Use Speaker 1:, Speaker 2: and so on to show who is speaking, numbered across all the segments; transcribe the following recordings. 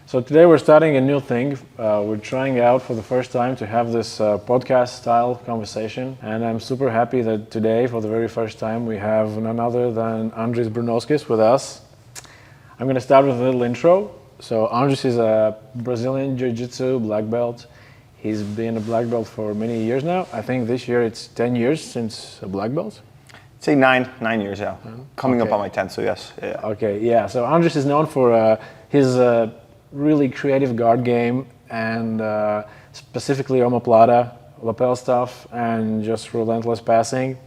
Speaker 1: So today we're starting a new thing. We're trying out for the first time to have this podcast-style conversation, and I'm super happy that today, for the very first time, we have none other than Andris Brunovskis with us. I'm going to start with a little intro. So Andris is a Brazilian JiuJitsu black belt. He's been a black belt for many years now. I think this year it's 10 years since a black belt.
Speaker 2: I'd say nine years, yeah. Coming up on my 10th, so yes. Yeah.
Speaker 1: Okay, yeah. So Andris is known for his really creative guard game and specifically omoplata, lapel stuff, and just relentless passing.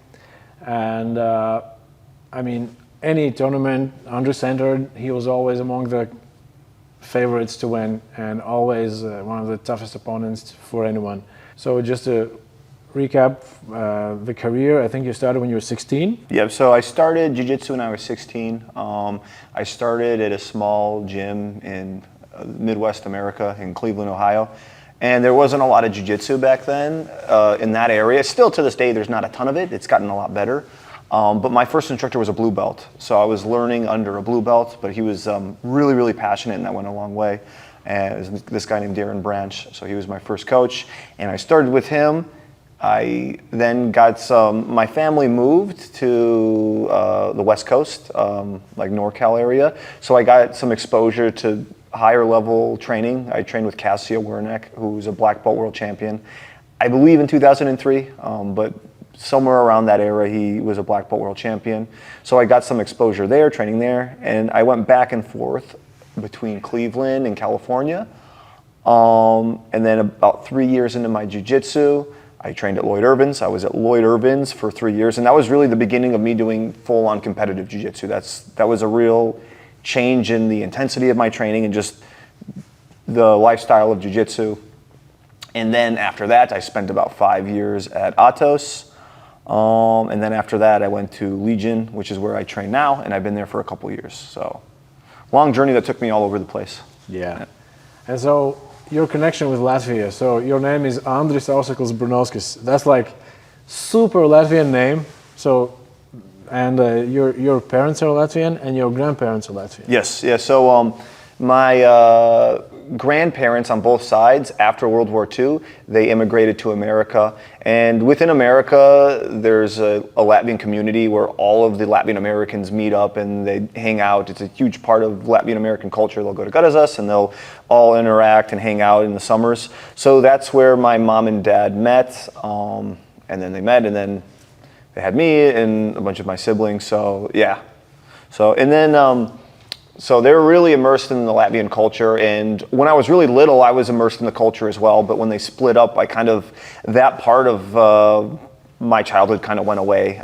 Speaker 1: And I mean, any tournament Andris entered, he was always among the favorites to win and always one of the toughest opponents for anyone. So just to recap the career, I think you started when you were 16.
Speaker 2: Yeah, so I started jiu-jitsu when I was 16. I started at a small gym in Midwest America in Cleveland, Ohio. And there wasn't a lot of jiu-jitsu back then in that area. Still to this day, there's not a ton of it. It's gotten a lot better. But my first instructor was a blue belt. So I was learning under a blue belt, but he was really, really passionate, and that went a long way. And it was this guy named Darren Branch. So he was my first coach. And I started with him. I then got my family moved to the West Coast, like NorCal area. So I got some exposure to higher level training. I trained with Cassio Wernick, who's a black belt world champion. I believe in 2003, but somewhere around that era, he was a black belt world champion. So I got some exposure there, training there. And I went back and forth between Cleveland and California. And then about 3 years into my jiu-jitsu, I trained at Lloyd Irvin's. I was at Lloyd Irvin's for 3 years, and that was really the beginning of me doing full-on competitive jiu-jitsu. That was a real change in the intensity of my training and just the lifestyle of jiu-jitsu. And then after that, I spent about 5 years at Atos. And then after that, I went to Legion, which is where I train now, and I've been there for a couple years. So long journey that took me all over the place.
Speaker 1: Yeah. And so your connection with Latvia. So your name is Andris Brunovskis. That's like super Latvian name. So, and your parents are Latvian and your grandparents are Latvian.
Speaker 2: Yes, yeah. So my grandparents on both sides, after World War II, they immigrated to America. And within America, there's a Latvian community where all of the Latvian Americans meet up and they hang out. It's a huge part of Latvian American culture. They'll go to Gudazas and they'll all interact and hang out in the summers. So that's where my mom and dad met. And then they met, and then they had me and a bunch of my siblings. So yeah. So, and then, so they're really immersed in the Latvian culture, and when I was really little, I was immersed in the culture as well, but when they split up, that part of my childhood kind of went away.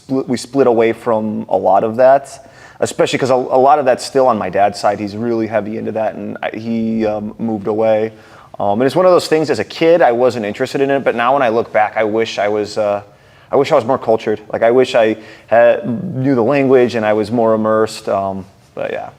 Speaker 2: We split away from a lot of that, especially because a lot of that's still on my dad's side. He's really heavy into that, and he moved away. And it's one of those things, as a kid, I wasn't interested in it, but now when I look back, I wish I was more cultured. Like, I wish I knew the language and I was more immersed. But yeah,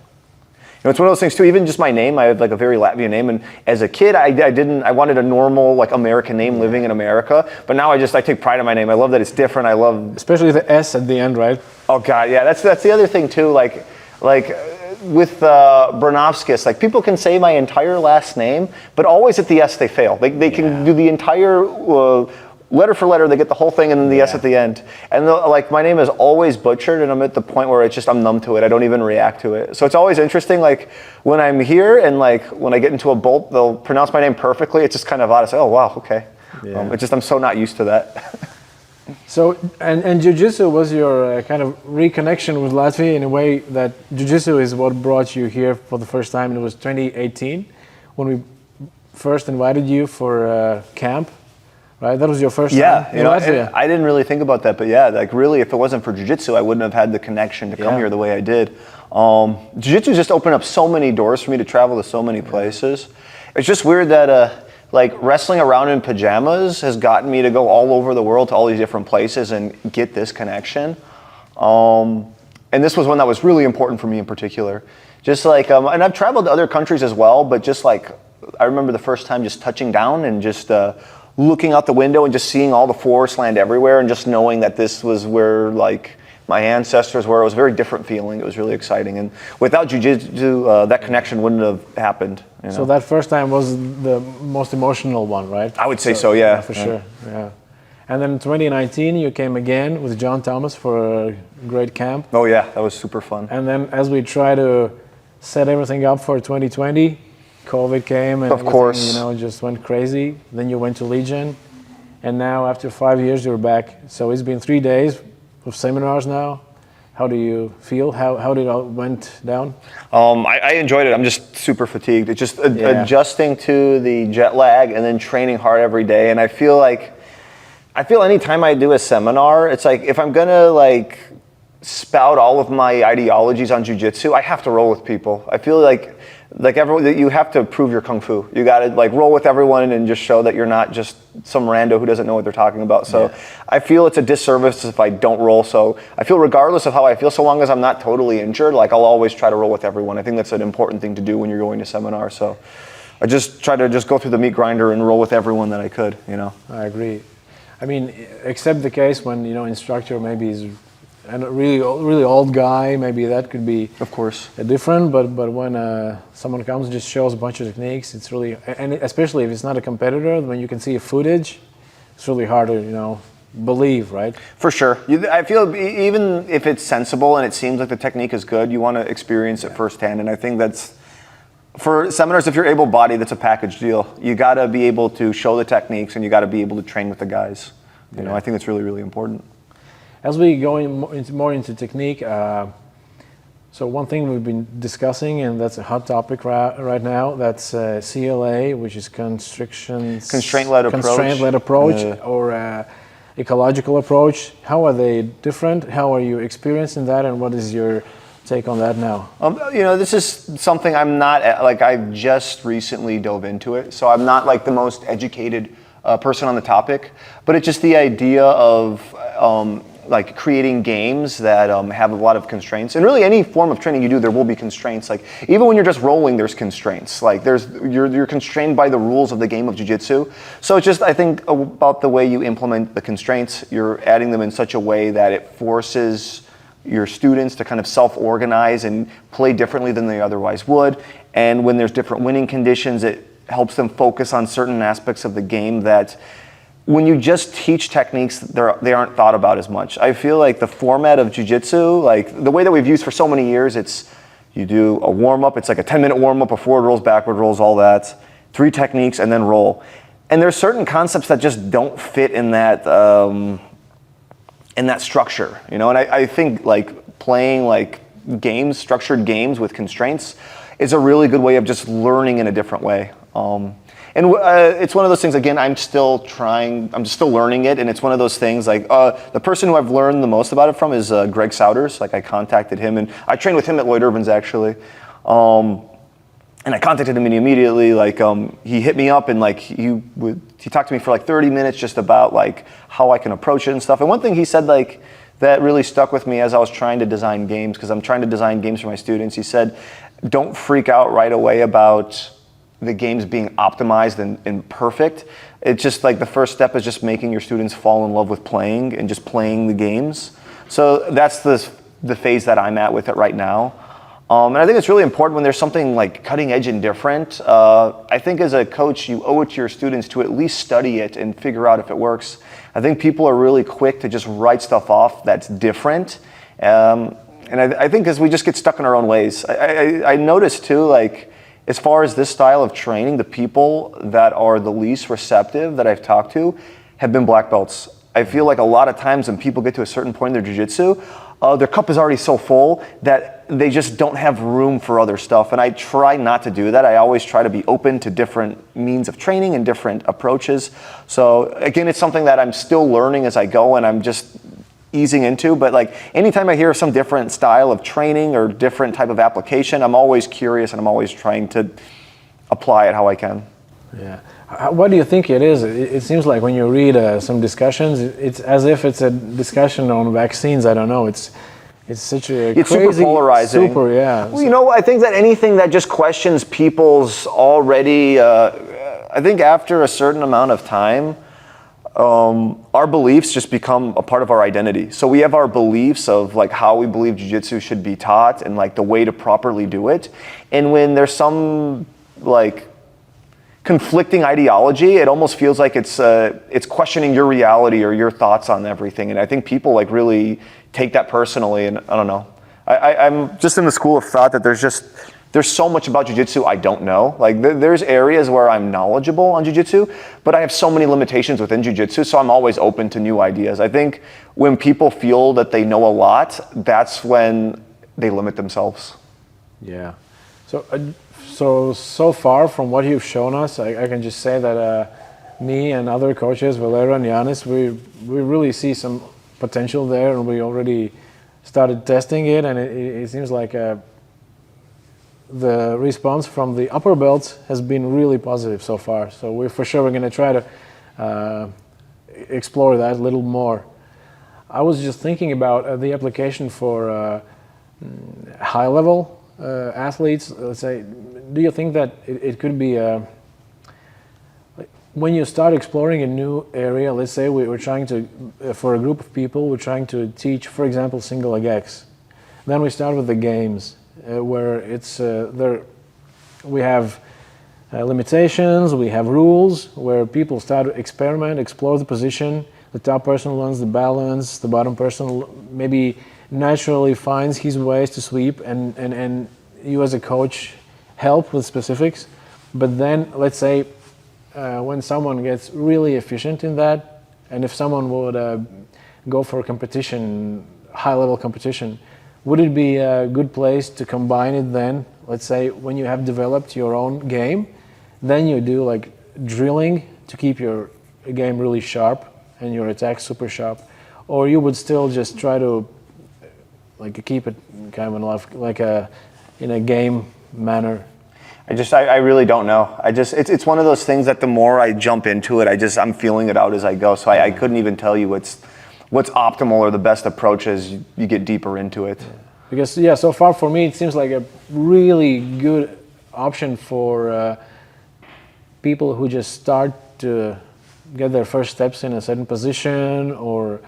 Speaker 2: it's one of those things too. Even just my name, I had like a very Latvian name, and as a kid, I wanted a normal like American name living in America. But now I take pride in my name. I love that it's different. I love,
Speaker 1: especially the S at the end, right?
Speaker 2: Oh God, yeah. That's the other thing too. Like with Brunovskis, like people can say my entire last name, but always at the S they fail. They can do the entire. Letter for letter, they get the whole thing and then the S at the end. And like my name is always butchered, and I'm at the point where I'm numb to it. I don't even react to it. So it's always interesting, like when I'm here and like when I get into a bolt, they'll pronounce my name perfectly. It's just kind of odd. I say, oh wow, okay. Yeah. I'm so not used to that.
Speaker 1: So, and jiu-jitsu was your kind of reconnection with Latvia in a way that jiu-jitsu is what brought you here for the first time. It was 2018 when we first invited you for camp. Right, that was your first time in Latvia.
Speaker 2: I didn't really think about that, but yeah, like really, if it wasn't for jiu-jitsu, I wouldn't have had the connection to come here the way I did. Jiu-jitsu just opened up so many doors for me to travel to so many places. It's just weird that like wrestling around in pajamas has gotten me to go all over the world to all these different places and get this connection. And this was one that was really important for me in particular. Just like, and I've traveled to other countries as well, but just like, I remember the first time just touching down and just looking out the window and just seeing all the forest land everywhere and just knowing that this was where like my ancestors were. It was a very different feeling. It was really exciting. And without jiu-jitsu, that connection wouldn't have happened. You know?
Speaker 1: So that first time was the most emotional one, right?
Speaker 2: I would say so, yeah.
Speaker 1: For sure, yeah. And then in 2019, you came again with John Thomas for a great camp.
Speaker 2: Oh yeah, that was super fun.
Speaker 1: And then as we try to set everything up for 2020, COVID came and
Speaker 2: of course,
Speaker 1: just went crazy. Then you went to Legion, and now after 5 years, you're back. So it's been 3 days of seminars now. How do you feel? How did it all went down?
Speaker 2: I enjoyed it. I'm just super fatigued. It's just adjusting to the jet lag and then training hard every day. And I feel anytime I do a seminar, it's like if I'm gonna like spout all of my ideologies on jiu-jitsu, I have to roll with people. I feel like everyone, you have to prove your kung fu. You got to like roll with everyone and just show that you're not just some rando who doesn't know what they're talking about. So I feel it's a disservice if I don't roll. So I feel regardless of how I feel, so long as I'm not totally injured, like I'll always try to roll with everyone. I think that's an important thing to do when you're going to seminar. So I just try to just go through the meat grinder and roll with everyone that I could,
Speaker 1: I agree. I mean, except the case when, instructor maybe is a really old guy, maybe that could be
Speaker 2: of course
Speaker 1: different, but when someone comes and just shows a bunch of techniques, it's really, and especially if it's not a competitor, when you can see footage, it's really hard to, believe, right?
Speaker 2: For sure. I feel even if it's sensible and it seems like the technique is good, you want to experience it firsthand, and I think that's, for seminars, if you're able-bodied, that's a package deal. You got to be able to show the techniques and you got to be able to train with the guys. I think it's really, really important.
Speaker 1: As we go more into technique, so one thing we've been discussing, and that's a hot topic right now, that's CLA, which is constraint-led approach, or ecological approach. How are they different? How are you experiencing that, and what is your take on that now?
Speaker 2: This is something I'm not, I've just recently dove into it, so I'm not like the most educated person on the topic, but it's just the idea of like creating games that have a lot of constraints. And really any form of training you do, there will be constraints. Like even when you're just rolling, there's constraints. Like you're constrained by the rules of the game of jiu-jitsu. So it's just, I think, about the way you implement the constraints. You're adding them in such a way that it forces your students to kind of self-organize and play differently than they otherwise would. And when there's different winning conditions, it helps them focus on certain aspects of the game that when you just teach techniques, they aren't thought about as much. I feel like the format of jiu-jitsu, like the way that we've used for so many years, it's you do a warm-up, it's like a 10-minute warm-up, a forward rolls, backward rolls, all that, 3 techniques, and then roll. And there's certain concepts that just don't fit in that structure, And I think like playing like games, structured games with constraints is a really good way of just learning in a different way. It's one of those things, again, I'm just still learning it, and it's one of those things like the person who I've learned the most about it from is Greg Souders. Like I contacted him, and I trained with him at Lloyd Irvin's actually. And I contacted him immediately, like he hit me up and like he talked to me for like 30 minutes just about like how I can approach it and stuff. And one thing he said like that really stuck with me as I was trying to design games, because I'm trying to design games for my students. He said, don't freak out right away about the games being optimized and perfect. It's just like the first step is just making your students fall in love with playing and just playing the games. So that's the phase that I'm at with it right now. And I think it's really important when there's something like cutting edge and different. I think as a coach, you owe it to your students to at least study it and figure out if it works. I think people are really quick to just write stuff off that's different. And I think as we just get stuck in our own ways. I noticed too, like, as far as this style of training, the people that are the least receptive that I've talked to have been black belts. I feel like a lot of times when people get to a certain point in their jiu-jitsu, their cup is already so full that they just don't have room for other stuff. And I try not to do that. I always try to be open to different means of training and different approaches. So again, it's something that I'm still learning as I go, and I'm just easing into, but like anytime I hear of some different style of training or different type of application, I'm always curious and I'm always trying to apply it how I can.
Speaker 1: Yeah. What do you think it is? It seems like when you read some discussions, it's as if it's a discussion on vaccines. I don't know. It's such a
Speaker 2: it's
Speaker 1: crazy,
Speaker 2: super polarizing.
Speaker 1: Super, yeah.
Speaker 2: Well, I think that anything that just questions people's already, I think after a certain amount of time, our beliefs just become a part of our identity. So we have our beliefs of like how we believe jiu-jitsu should be taught and like the way to properly do it. And when there's some like conflicting ideology, it almost feels like it's questioning your reality or your thoughts on everything. And I think people like really take that personally. And I don't know. I'm just in the school of thought that there's so much about jiu-jitsu I don't know. Like there's areas where I'm knowledgeable on jiu-jitsu, but I have so many limitations within jiu-jitsu, so I'm always open to new ideas. I think when people feel that they know a lot, that's when they limit themselves.
Speaker 1: Yeah. So far from what you've shown us, I can just say that me and other coaches, Valera and Yanis, we really see some potential there, and we already started testing it, and it seems like the response from the upper belts has been really positive so far. So we're going to try to explore that a little more. I was just thinking about the application for high level athletes. Let's say, do you think that it could be when you start exploring a new area? Let's say we're trying to, for a group of people, we're trying to teach, for example, single leg X. Then we start with the games. Where it's we have limitations, we have rules, where people start to experiment, explore the position. The top person learns the balance, the bottom person maybe naturally finds his ways to sweep, and you as a coach help with specifics. But then, let's say, when someone gets really efficient in that, and if someone would go for a competition, high-level competition, would it be a good place to combine it then? Let's say when you have developed your own game, then you do like drilling to keep your game really sharp and your attack super sharp, or you would still just try to like keep it kind of like in a game manner.
Speaker 2: I really don't know. It's one of those things that the more I jump into it, I'm feeling it out as I go. So I couldn't even tell you what's optimal or the best approach as you get deeper into it.
Speaker 1: Because so far for me it seems like a really good option for people who just start to get their first steps in a certain position, or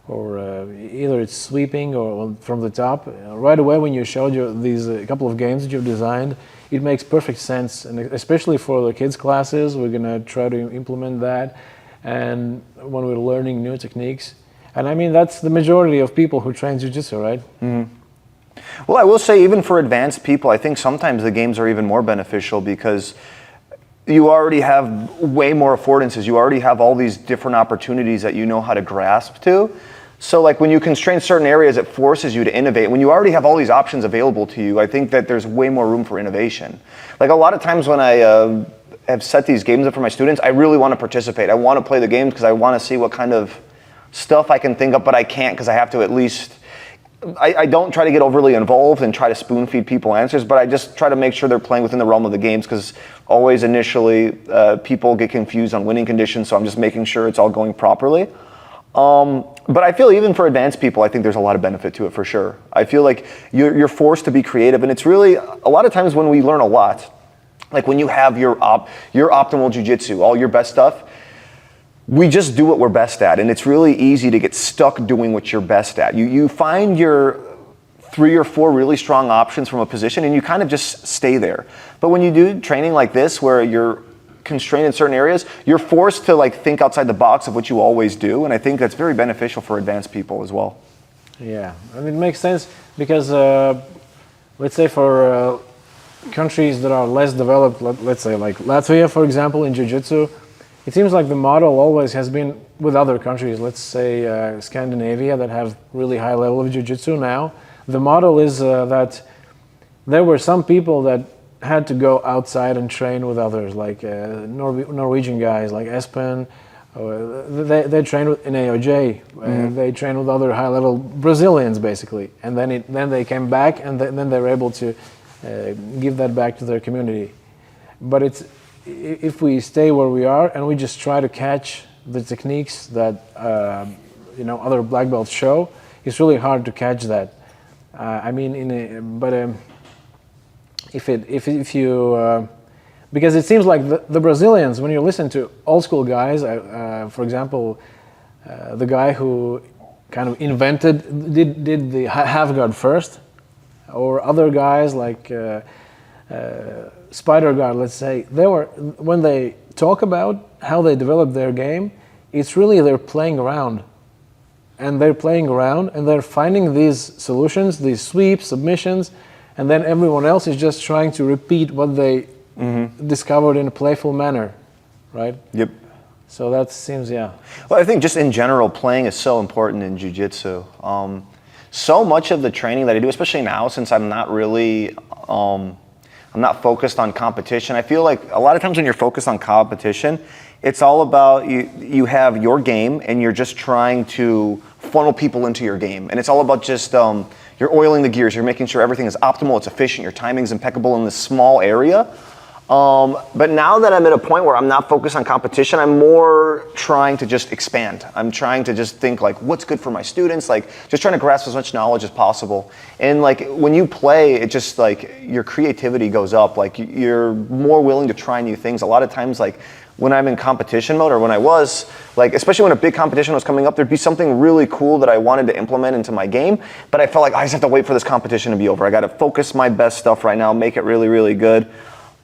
Speaker 1: either it's sweeping or from the top. Right away when you showed these a couple of games that you've designed, it makes perfect sense, and especially for the kids classes, we're gonna try to implement that, and when we're learning new techniques. And I mean, that's the majority of people who train jiu-jitsu, right?
Speaker 2: Mm-hmm. Well, I will say, even for advanced people, I think sometimes the games are even more beneficial because you already have way more affordances. You already have all these different opportunities that you know how to grasp to. So like when you constrain certain areas, it forces you to innovate. When you already have all these options available to you, I think that there's way more room for innovation. Like a lot of times when I have set these games up for my students, I really want to participate. I want to play the games because I want to see what kind of stuff I can think of, but I can't because I have to at least, I don't try to get overly involved and try to spoon feed people answers, but I just try to make sure they're playing within the realm of the games, because always initially people get confused on winning conditions, so I'm just making sure it's all going properly. But I feel even for advanced people, I think there's a lot of benefit to it for sure. I feel like you're forced to be creative, and it's really, a lot of times when we learn a lot, like when you have your optimal jiu-jitsu, all your best stuff, we just do what we're best at, and it's really easy to get stuck doing what you're best at. You find your 3 or 4 really strong options from a position, and you kind of just stay there. But when you do training like this, where you're constrained in certain areas, you're forced to like think outside the box of what you always do, and I think that's very beneficial for advanced people as well.
Speaker 1: Yeah, I mean, it makes sense because let's say for countries that are less developed, let's say like Latvia, for example, in jiu-jitsu, it seems like the model always has been with other countries, let's say Scandinavia, that have really high level of jiu-jitsu now. The model is that there were some people that had to go outside and train with others, like Norwegian guys like Espen. They train in AOJ. They train with other high-level Brazilians, basically, and then they came back, and then they were able to give that back to their community. But if we stay where we are and we just try to catch the techniques that other black belts show, it's really hard to catch that. I mean, if you Because it seems like the Brazilians, when you listen to old school guys, for example, the guy who kind of did the half guard first, or other guys like Spider Guard, let's say, when they talk about how they develop their game, it's really they're playing around. And they're playing around and they're finding these solutions, these sweeps, submissions, and then everyone else is just trying to repeat what they discovered in a playful manner, right?
Speaker 2: Yep.
Speaker 1: So that seems, yeah.
Speaker 2: Well, I think just in general, playing is so important in jiu-jitsu. So much of the training that I do, especially now, since I'm not really, I'm not focused on competition. I feel like a lot of times when you're focused on competition, it's all about you have your game and you're just trying to funnel people into your game. And it's all about just, you're oiling the gears, you're making sure everything is optimal, it's efficient, your timing's impeccable in this small area. But now that I'm at a point where I'm not focused on competition, I'm more trying to just expand. I'm trying to just think like, what's good for my students? Like, just trying to grasp as much knowledge as possible. And like, when you play, it just like, your creativity goes up. Like, you're more willing to try new things. A lot of times, like, when I'm in competition mode, or when I was, like, especially when a big competition was coming up, there'd be something really cool that I wanted to implement into my game, but I felt like I just have to wait for this competition to be over. I gotta focus my best stuff right now, make it really, really good.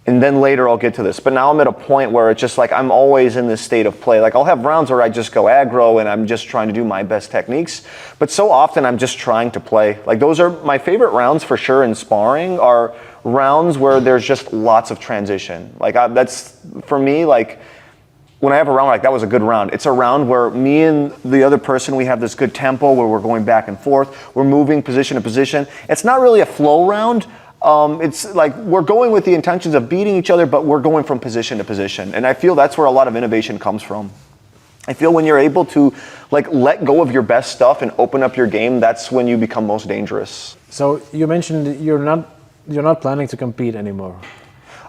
Speaker 2: And then later I'll get to this. But now I'm at a point where it's just like I'm always in this state of play. Like, I'll have rounds where I just go aggro and I'm just trying to do my best techniques. But so often I'm just trying to play. Like, those are my favorite rounds for sure in sparring, are rounds where there's just lots of transition. Like, that's, for me, like, when I have a round like that was a good round. It's a round where me and the other person, we have this good tempo where we're going back and forth. We're moving position to position. It's not really a flow round. It's like we're going with the intentions of beating each other, but we're going from position to position. And I feel that's where a lot of innovation comes from. I feel when you're able to like let go of your best stuff and open up your game, that's when you become most dangerous.
Speaker 1: So you mentioned you're not planning to compete anymore.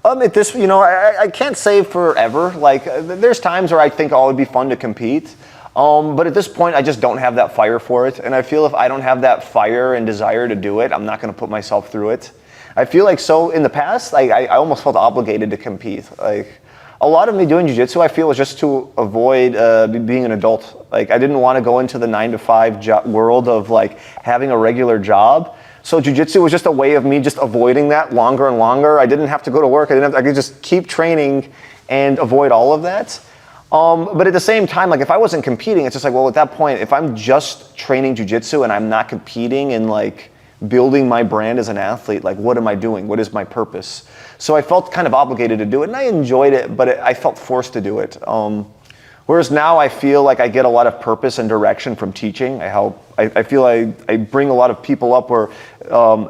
Speaker 2: At this, I can't say forever. Like, there's times where I think, oh, it'd be fun to compete. But at this point, I just don't have that fire for it. And I feel if I don't have that fire and desire to do it, I'm not going to put myself through it. I feel like, so in the past, I almost felt obligated to compete. Like, a lot of me doing jiu-jitsu, I feel, was just to avoid being an adult. Like, I didn't want to go into the 9-to-5 world of like having a regular job. So jiu-jitsu was just a way of me just avoiding that longer and longer. I didn't have to go to work. I could just keep training and avoid all of that. But at the same time, like, if I wasn't competing, it's just like, well, at that point, if I'm just training jiu-jitsu and I'm not competing and like building my brand as an athlete, like, what am I doing? What is my purpose? So I felt kind of obligated to do it, and I enjoyed it, but I felt forced to do it. Whereas now I feel like I get a lot of purpose and direction from teaching. I feel I bring a lot of people up where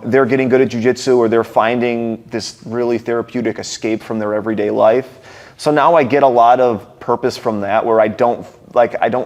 Speaker 2: they're getting good at jiu-jitsu, or they're finding this really therapeutic escape from their everyday life. So now I get a lot of purpose from that, where I don't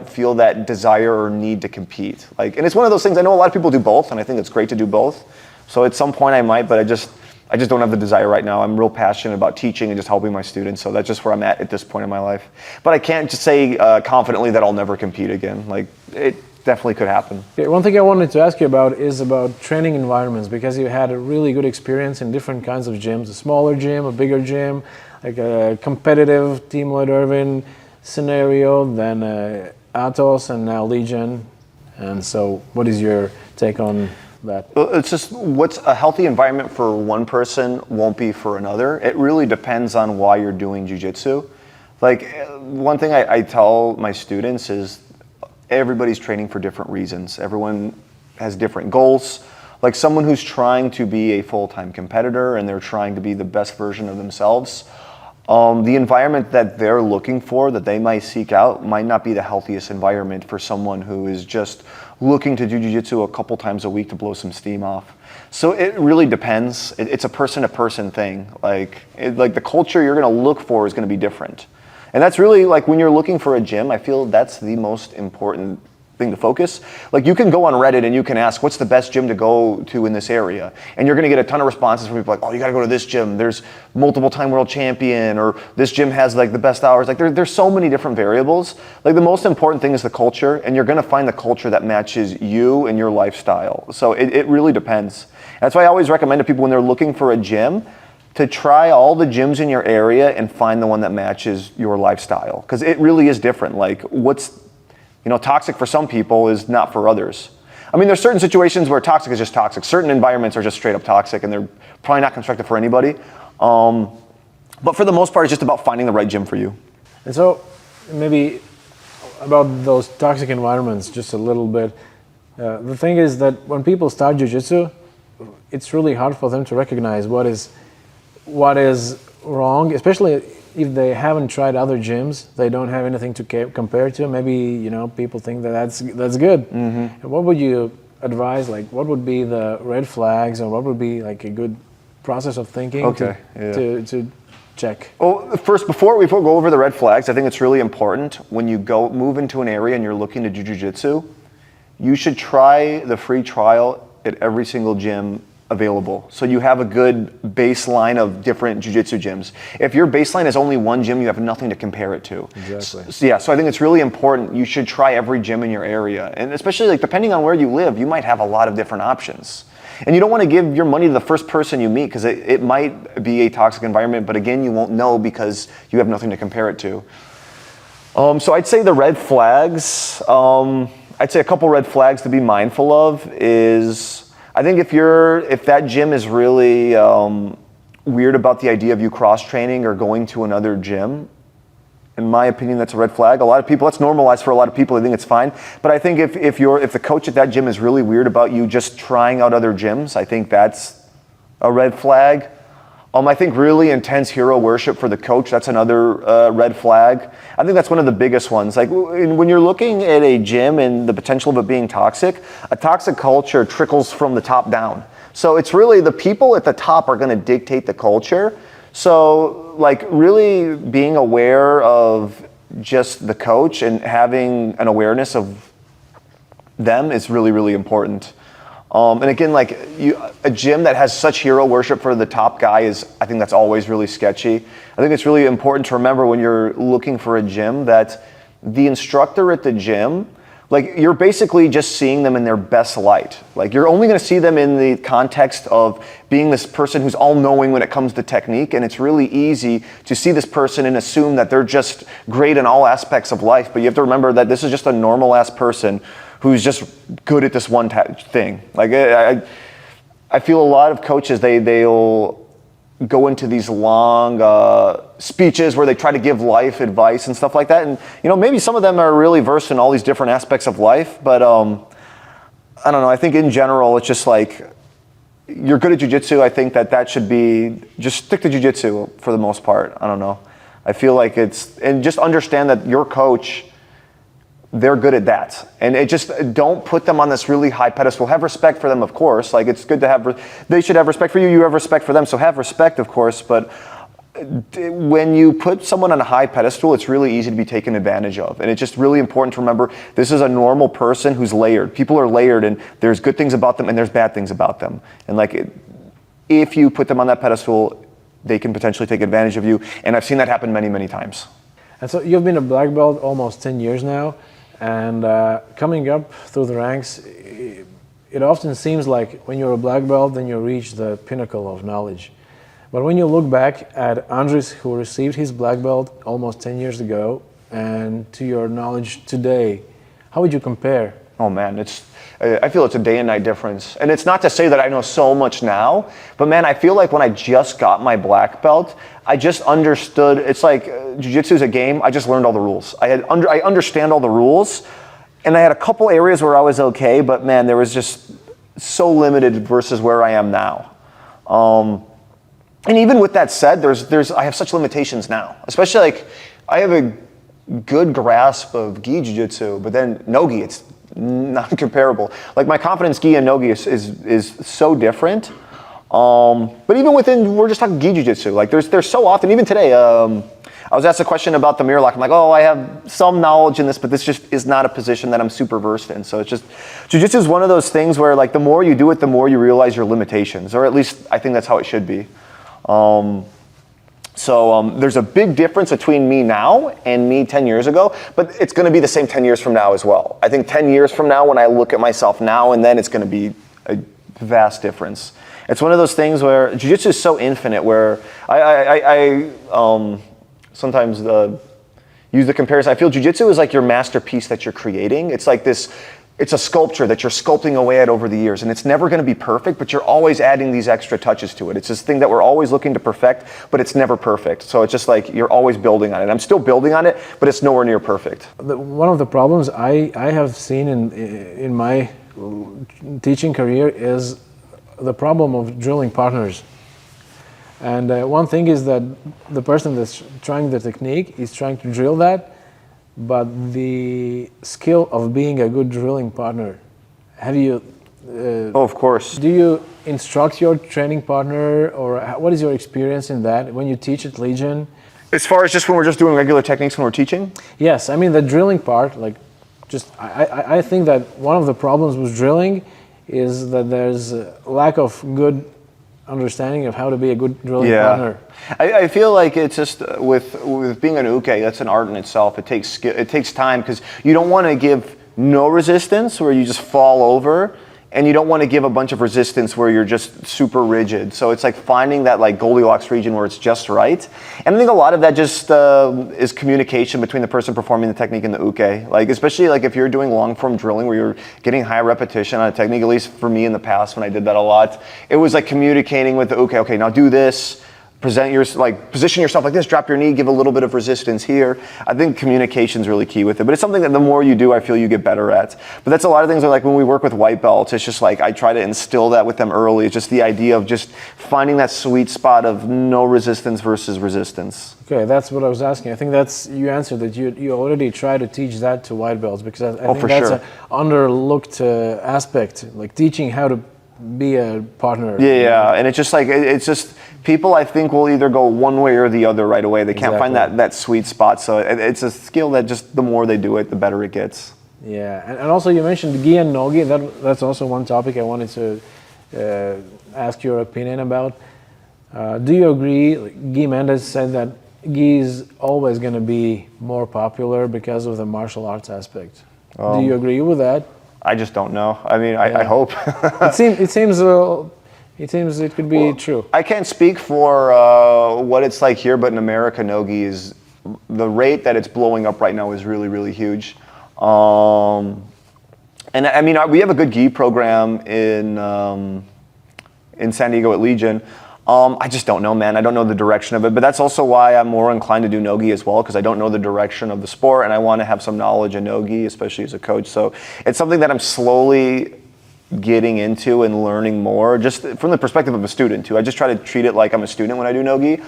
Speaker 2: feel that desire or need to compete. Like, and it's one of those things, I know a lot of people do both, and I think it's great to do both. So at some point I might, but I just don't have the desire right now. I'm real passionate about teaching and just helping my students, so that's just where I'm at this point in my life. But I can't just say confidently that I'll never compete again. Like, it definitely could happen.
Speaker 1: Okay, one thing I wanted to ask you about is about training environments, because you had a really good experience in different kinds of gyms, a smaller gym, a bigger gym, like a competitive Team Lloyd Irvin scenario, then Atos, and now Legion. And so what is your take on that?
Speaker 2: It's just, what's a healthy environment for one person won't be for another. It really depends on why you're doing jiu-jitsu. Like, one thing I tell my students is everybody's training for different reasons. Everyone has different goals. Like, someone who's trying to be a full-time competitor and they're trying to be the best version of themselves, the environment that they're looking for, that they might seek out, might not be the healthiest environment for someone who is just looking to do jiu-jitsu a couple times a week to blow some steam off. So it really depends. It's a person-to-person thing. Like the culture you're going to look for is going to be different. And that's really, like, when you're looking for a gym, I feel that's the most important thing to focus. Like, you can go on Reddit and you can ask, what's the best gym to go to in this area? And you're going to get a ton of responses from people like, oh, you got to go to this gym. There's multiple time world champion, or this gym has like the best hours. Like, there's so many different variables. Like, the most important thing is the culture, and you're going to find the culture that matches you and your lifestyle. So it really depends. That's why I always recommend to people when they're looking for a gym, to try all the gyms in your area and find the one that matches your lifestyle. Because it really is different. Like what's, toxic for some people is not for others. I mean, there's certain situations where toxic is just toxic. Certain environments are just straight up toxic and they're probably not constructive for anybody. But for the most part, it's just about finding the right gym for you.
Speaker 1: And so maybe about those toxic environments just a little bit. The thing is that when people start jiu-jitsu, it's really hard for them to recognize what is wrong, especially if they haven't tried other gyms. They don't have anything to compare to. Maybe people think that's good. Mm-hmm. And what would you advise? Like, what would be the red flags, or what would be like a good process of thinking to check?
Speaker 2: Well, first, before we go over the red flags, I think it's really important when you move into an area and you're looking to do jiu-jitsu, you should try the free trial at every single gym available. So you have a good baseline of different jiu-jitsu gyms. If your baseline is only one gym, you have nothing to compare it to.
Speaker 1: Exactly.
Speaker 2: So I think it's really important. You should try every gym in your area. And especially like depending on where you live, you might have a lot of different options. And you don't want to give your money to the first person you meet because it might be a toxic environment, but again, you won't know because you have nothing to compare it to. So I'd say the red flags, I'd say a couple red flags to be mindful of is, I think if that gym is really weird about the idea of you cross-training or going to another gym, in my opinion, that's a red flag. A lot of people, that's normalized for a lot of people. I think it's fine. But I think if the coach at that gym is really weird about you just trying out other gyms, I think that's a red flag. I think really intense hero worship for the coach, that's another red flag. I think that's one of the biggest ones. Like when you're looking at a gym and the potential of it being toxic, a toxic culture trickles from the top down. So it's really the people at the top are going to dictate the culture. So like really being aware of just the coach and having an awareness of them is really, really important. And again, like a gym that has such hero worship for the top guy I think that's always really sketchy. I think it's really important to remember when you're looking for a gym that the instructor at the gym, like you're basically just seeing them in their best light. Like you're only going to see them in the context of being this person who's all-knowing when it comes to technique, and it's really easy to see this person and assume that they're just great in all aspects of life, but you have to remember that this is just a normal-ass person who's just good at this one thing. Like I feel a lot of coaches, they'll go into these long speeches where they try to give life advice and stuff like that. And maybe some of them are really versed in all these different aspects of life, but I don't know. I think in general, it's just like you're good at jiu-jitsu. I think that should be, just stick to jiu-jitsu for the most part. I don't know. I feel like and just understand that your coach, they're good at that. And don't put them on this really high pedestal. Have respect for them, of course. Like it's good to they should have respect for you. You have respect for them. So have respect, of course. But when you put someone on a high pedestal, it's really easy to be taken advantage of. And it's just really important to remember this is a normal person who's layered. People are layered and there's good things about them and there's bad things about them. And like if you put them on that pedestal, they can potentially take advantage of you. And I've seen that happen many, many times.
Speaker 1: And so you've been a black belt almost 10 years now. And coming up through the ranks, it often seems like when you're a black belt, then you reach the pinnacle of knowledge. But when you look back at Andris, who received his black belt almost 10 years ago, and to your knowledge today, how would you compare?
Speaker 2: Oh man, I feel it's a day and night difference. And it's not to say that I know so much now, but man, I feel like when I just got my black belt, I just understood, it's like jiu-jitsu is a game, I just learned all the rules. I understand all the rules, and I had a couple areas where I was okay, but man, there was just so limited versus where I am now. And even with that said, I have such limitations now, especially like I have a good grasp of gi jiu-jitsu, but then no-gi, it's not comparable. Like my confidence gi and no-gi is so different. But even within, we're just talking gi jiu-jitsu. Like there's so often, even today, I was asked a question about the mirror lock. I'm like, oh, I have some knowledge in this, but this just is not a position that I'm super versed in. So it's just, jiu-jitsu is one of those things where like the more you do it, the more you realize your limitations, or at least I think that's how it should be. So there's a big difference between me now and me 10 years ago, but it's going to be the same 10 years from now as well. I think 10 years from now, when I look at myself now and then, it's going to be vast difference. It's one of those things where jiu-jitsu is so infinite, where I sometimes use the comparison. I feel jiu-jitsu is like your masterpiece that you're creating. It's like this, it's a sculpture that you're sculpting away at over the years, and it's never going to be perfect, but you're always adding these extra touches to it. It's this thing that we're always looking to perfect, but it's never perfect. So it's just like you're always building on it. I'm still building on it, but it's nowhere near perfect.
Speaker 1: One of the problems I have seen in my teaching career is the problem of drilling partners. And one thing is that the person that's trying the technique is trying to drill that, but the skill of being a good drilling partner, have you...
Speaker 2: Oh, of course.
Speaker 1: Do you instruct your training partner, or what is your experience in that when you teach at Legion?
Speaker 2: As far as just when we're just doing regular techniques when we're teaching?
Speaker 1: Yes, I mean the drilling part, like I think that one of the problems with drilling is that there's a lack of good understanding of how to be a good drilling partner.
Speaker 2: I feel like it's just with being an uke, that's an art in itself. It takes skill, it takes time, because you don't want to give no resistance where you just fall over, and you don't want to give a bunch of resistance where you're just super rigid. So it's like finding that like Goldilocks region where it's just right. And I think a lot of that just is communication between the person performing the technique and the uke. Like especially like if you're doing long form drilling where you're getting high repetition on a technique, at least for me in the past when I did that a lot, it was like communicating with the uke. Okay, now do this. Position yourself like this, drop your knee, give a little bit of resistance here. I think communication's really key with it, but it's something that the more you do, I feel you get better at. But that's a lot of things that like when we work with white belts, it's just like I try to instill that with them early. It's just the idea of just finding that sweet spot of no resistance versus resistance.
Speaker 1: Okay, that's what I was asking. I think that's, you answered that you already try to teach that to white belts, because I think that's an underlooked aspect, like teaching how to be a partner.
Speaker 2: Yeah, and it's just like, it's just, people I think will either go one way or the other right away. They can't find that sweet spot. So it's a skill that just the more they do it, the better it gets.
Speaker 1: Yeah, and also you mentioned gi and no-gi. That's also one topic I wanted to ask your opinion about. Do you agree, like Guy Mendes said that gi is always going to be more popular because of the martial arts aspect? Do you agree with that?
Speaker 2: I just don't know. I mean, I hope.
Speaker 1: It seems it could be true.
Speaker 2: I can't speak for what it's like here, but in America, no-gi is, the rate that it's blowing up right now is really, really huge. And I mean, we have a good gi program in San Diego at Legion. I just don't know, man. I don't know the direction of it, but that's also why I'm more inclined to do no-gi as well, because I don't know the direction of the sport, and I want to have some knowledge in no-gi, especially as a coach. So it's something that I'm slowly getting into and learning more, just from the perspective of a student too. I just try to treat it like I'm a student when I do no-gi.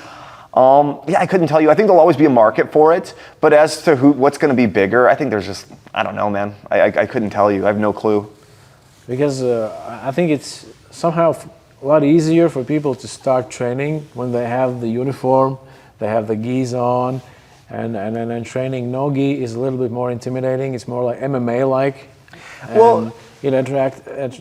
Speaker 2: Yeah, I couldn't tell you. I think there'll always be a market for it, but as to what's going to be bigger, I think there's just, I don't know, man. I couldn't tell you. I have no clue.
Speaker 1: Because I think it's somehow a lot easier for people to start training when they have the uniform, they have the gis on, and then training no-gi is a little bit more intimidating. It's more like MMA-like. Well,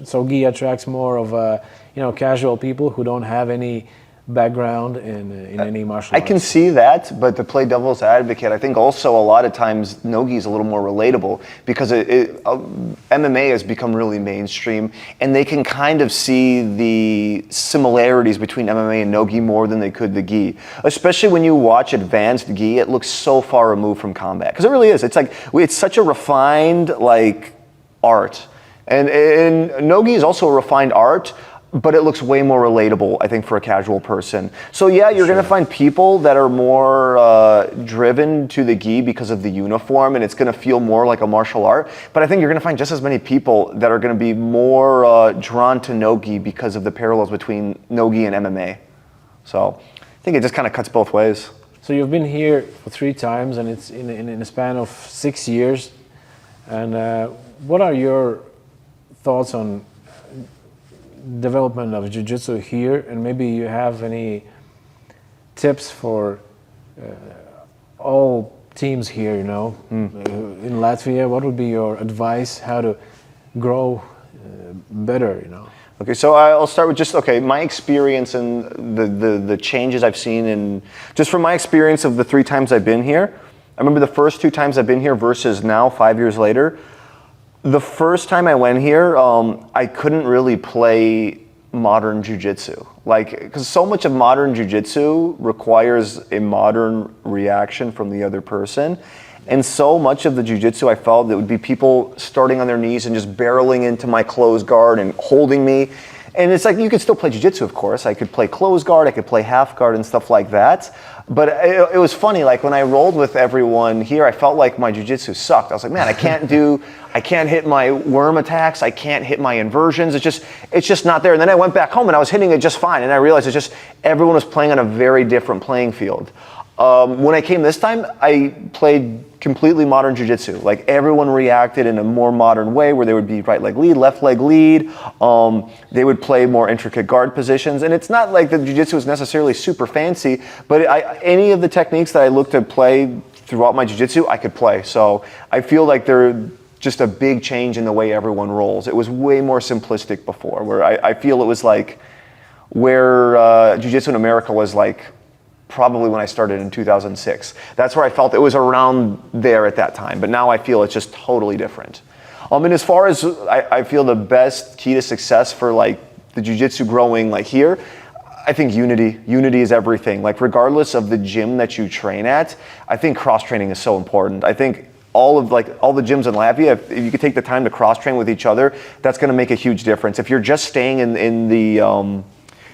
Speaker 1: so gi attracts more of casual people who don't have any background in any martial arts.
Speaker 2: I can see that, but to play devil's advocate, I think also a lot of times no-gi is a little more relatable, because MMA has become really mainstream, and they can kind of see the similarities between MMA and no-gi more than they could the gi. Especially when you watch advanced gi, it looks so far removed from combat, because it really is. It's like, it's such a refined like art, and no-gi is also a refined art, but it looks way more relatable, I think, for a casual person. So yeah, you're going to find people that are more driven to the gi because of the uniform, and it's going to feel more like a martial art. But I think you're going to find just as many people that are going to be more drawn to no-gi because of the parallels between no-gi and MMA. So I think it just kind of cuts both ways.
Speaker 1: So you've been here for 3 times, and it's in a span of 6 years. And what are your thoughts on development of jiu-jitsu here, and maybe you have any tips for all teams here, in Latvia? What would be your advice how to grow better,
Speaker 2: Okay, so I'll start with just, my experience and the changes I've seen, and just from my experience of the 3 times I've been here. I remember the first 2 times I've been here versus now 5 years later, The first time I went here, I couldn't really play modern jiu-jitsu. Like, because so much of modern jiu-jitsu requires a modern reaction from the other person. And so much of the jiu-jitsu I felt that would be people starting on their knees and just barreling into my closed guard and holding me. And it's like, you could still play jiu-jitsu, of course. I could play closed guard, I could play half guard and stuff like that. But it was funny, like when I rolled with everyone here, I felt like my jiu-jitsu sucked. I was like, man, I can't hit my worm attacks, I can't hit my inversions, it's just not there. And then I went back home and I was hitting it just fine. And I realized it's just, everyone was playing on a very different playing field. When I came this time, I played completely modern jiu-jitsu. Like everyone reacted in a more modern way where they would be right leg lead, left leg lead. They would play more intricate guard positions. And it's not like the jiu-jitsu is necessarily super fancy, but any of the techniques that I looked to play throughout my jiu-jitsu, I could play. So I feel like they're just a big change in the way everyone rolls. It was way more simplistic before, where I feel it was like where jiu-jitsu in America was like probably when I started in 2006. That's where I felt it was around there at that time. But now I feel it's just totally different. And as far as I feel the best key to success for like the jiu-jitsu growing like here, I think unity. Unity is everything. Like regardless of the gym that you train at, I think cross-training is so important. I think all the gyms in Latvia, if you could take the time to cross-train with each other, that's going to make a huge difference. If you're just staying in the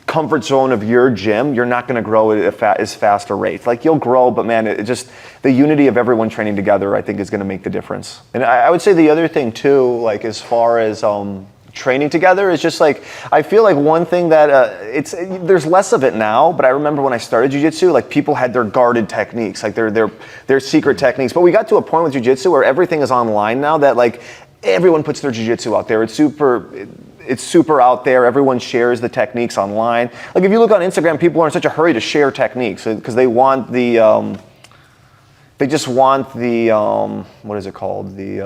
Speaker 2: comfort zone of your gym, you're not going to grow at as fast a rate. Like you'll grow, but man, it just the unity of everyone training together, I think, is going to make the difference. And I would say the other thing too, like as far as training together, is just like I feel like one thing that there's less of it now. But I remember when I started jiu-jitsu, like people had their guarded techniques, like their secret techniques. But we got to a point with jiu-jitsu where everything is online now. That like everyone puts their jiu-jitsu out there. It's super out there. Everyone shares the techniques online. Like if you look on Instagram, people are in such a hurry to share techniques because they want they just want the, what is it called? The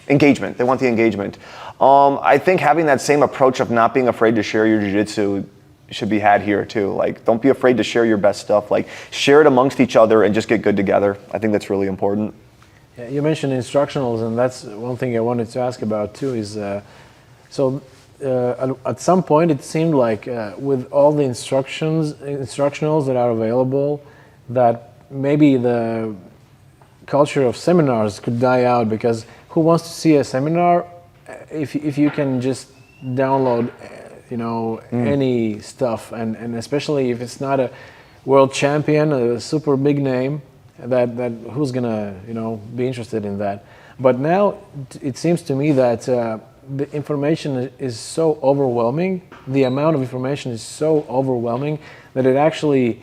Speaker 2: engagement. They want the engagement. I think having that same approach of not being afraid to share your jiu-jitsu should be had here too. Like don't be afraid to share your best stuff. Like share it amongst each other and just get good together. I think that's really important.
Speaker 1: Yeah, you mentioned instructionals, and that's one thing I wanted to ask about too is, at some point it seemed like with all the instructionals that are available, that maybe the culture of seminars could die out, because who wants to see a seminar if you can just download any stuff, and especially if it's not a world champion, a super big name, that who's gonna be interested in that. But now it seems to me that the information is so overwhelming, the amount of information is so overwhelming that it actually,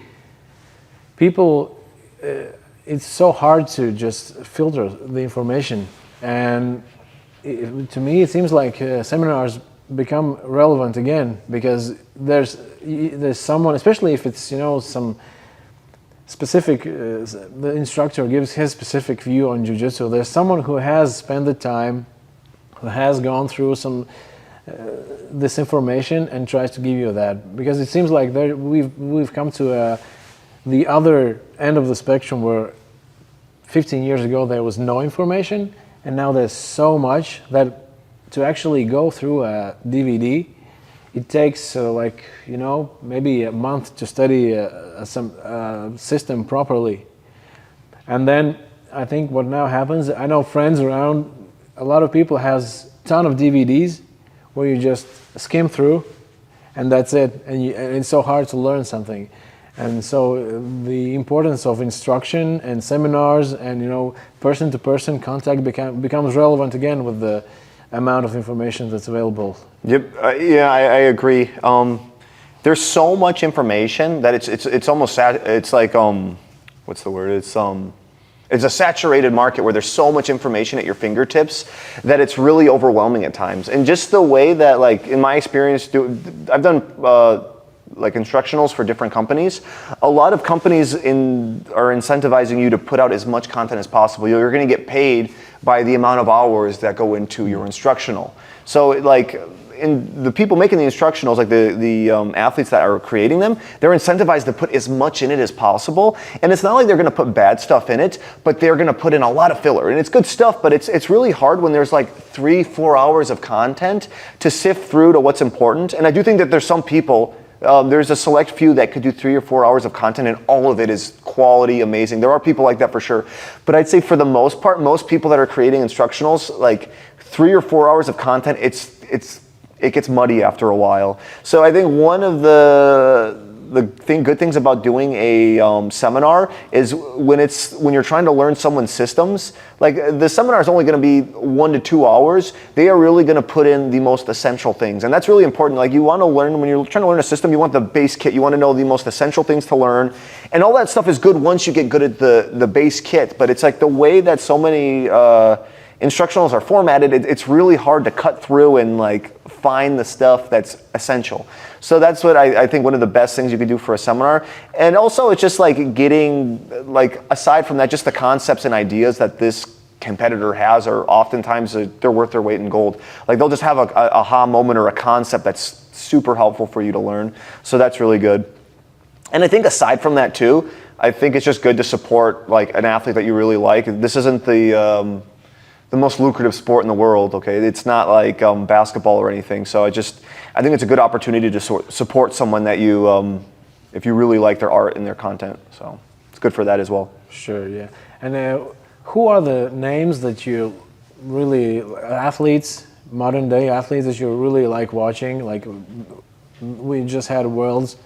Speaker 1: it's so hard to just filter the information. And to me, it seems like seminars become relevant again, because there's someone, especially if it's some specific, the instructor gives his specific view on jiu-jitsu. There's someone who has spent the time, who has gone through some this information and tries to give you that, because it seems like we've come to the other end of the spectrum, where 15 years ago there was no information, and now there's so much that to actually go through a DVD, it takes maybe a month to study some system properly. And then I think what now happens, I know friends around, a lot of people has a ton of DVDs where you just skim through and that's it, and it's so hard to learn something. And so the importance of instruction and seminars and person-to-person contact becomes relevant again with the amount of information that's available.
Speaker 2: Yep. Yeah, I agree. There's so much information that it's almost it's like what's the word? It's a saturated market where there's so much information at your fingertips that it's really overwhelming at times. And just the way that, like in my experience, I've done like instructionals for different companies. A lot of companies are incentivizing you to put out as much content as possible. You're going to get paid by the amount of hours that go into your instructional. So like the people making the instructionals, like the athletes that are creating them, they're incentivized to put as much in it as possible. And it's not like they're going to put bad stuff in it, but they're going to put in a lot of filler. And it's good stuff, but it's really hard when there's like 3-4 hours of content to sift through to what's important. And I do think that there's some people, there's a select few that could do 3 or 4 hours of content and all of it is quality, amazing. There are people like that for sure. But I'd say for the most part, most people that are creating instructionals, like 3 or 4 hours of content, it gets muddy after a while. So I think one of the good things about doing a seminar is when you're trying to learn someone's systems, like the seminar is only going to be 1 to 2 hours. They are really going to put in the most essential things. And that's really important. Like you want to learn, when you're trying to learn a system, you want the base kit. You want to know the most essential things to learn. And all that stuff is good once you get good at the base kit. But it's like the way that so many instructionals are formatted, it's really hard to cut through and like find the stuff that's essential. So that's what I think one of the best things you can do for a seminar. And also it's just like getting, like aside from that, just the concepts and ideas that this competitor has are oftentimes they're worth their weight in gold. Like they'll just have a aha moment or a concept that's super helpful for you to learn. So that's really good. And I think aside from that too, I think it's just good to support like an athlete that you really like. This isn't the most lucrative sport in the world, okay? It's not like basketball or anything. So I think it's a good opportunity to support someone that you, if you really like their art and their content. So it's good for that as well.
Speaker 1: Sure, yeah. And who are the names that you really, athletes, modern day athletes that you really like watching? Like we just had Worlds.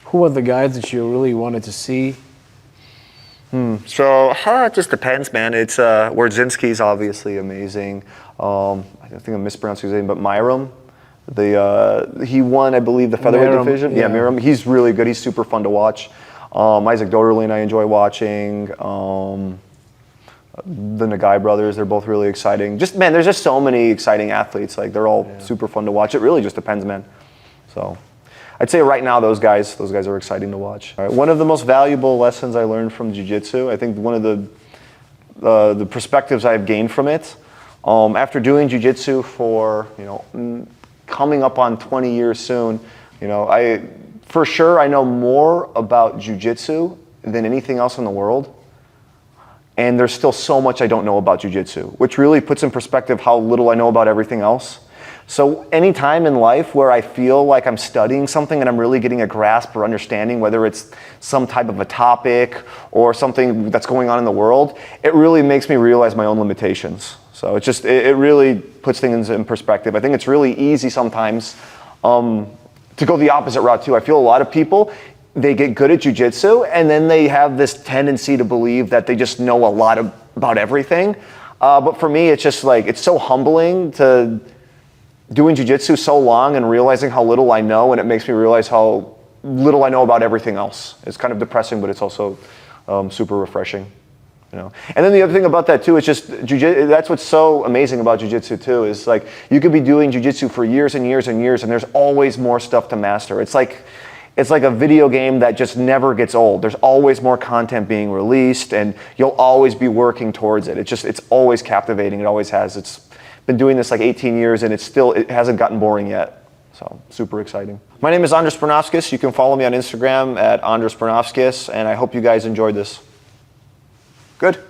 Speaker 1: Who are the guys that you really wanted to see?
Speaker 2: So it just depends, man. It's Werdzinski's obviously amazing. I think I'm mispronouncing his name, but Myram. He won, I believe, the featherweight division. Yeah, Myram. He's really good. He's super fun to watch. Isaac Doderlein, I enjoy watching. The Nagai brothers, they're both really exciting. Just man, there's just so many exciting athletes. Like they're all super fun to watch. It really just depends, man. So I'd say right now those guys are exciting to watch. All right, one of the most valuable lessons I learned from jiu-jitsu, I think one of the perspectives I've gained from it, after doing jiu-jitsu for coming up on 20 years soon, for sure I know more about jiu-jitsu than anything else in the world. And there's still so much I don't know about jiu-jitsu, which really puts in perspective how little I know about everything else. So any time in life where I feel like I'm studying something and I'm really getting a grasp or understanding, whether it's some type of a topic or something that's going on in the world, it really makes me realize my own limitations. So it really puts things in perspective. I think it's really easy sometimes to go the opposite route too. I feel a lot of people, they get good at jiu-jitsu and then they have this tendency to believe that they just know a lot about everything. But for me, it's just like, it's so humbling to doing jiu-jitsu so long and realizing how little I know, and it makes me realize how little I know about everything else. It's kind of depressing, but it's also super refreshing. And then the other thing about that too is just jiu-jitsu. That's what's so amazing about jiu-jitsu too, is like you could be doing jiu-jitsu for years and years and years, and there's always more stuff to master. It's like a video game that just never gets old. There's always more content being released, and you'll always be working towards it. It's always captivating. It always has. It's been doing this like 18 years and it hasn't gotten boring yet. So super exciting. My name is Andris Brunovskis. You can follow me on Instagram at Andris Brunovskis, and I hope you guys enjoyed this. Good.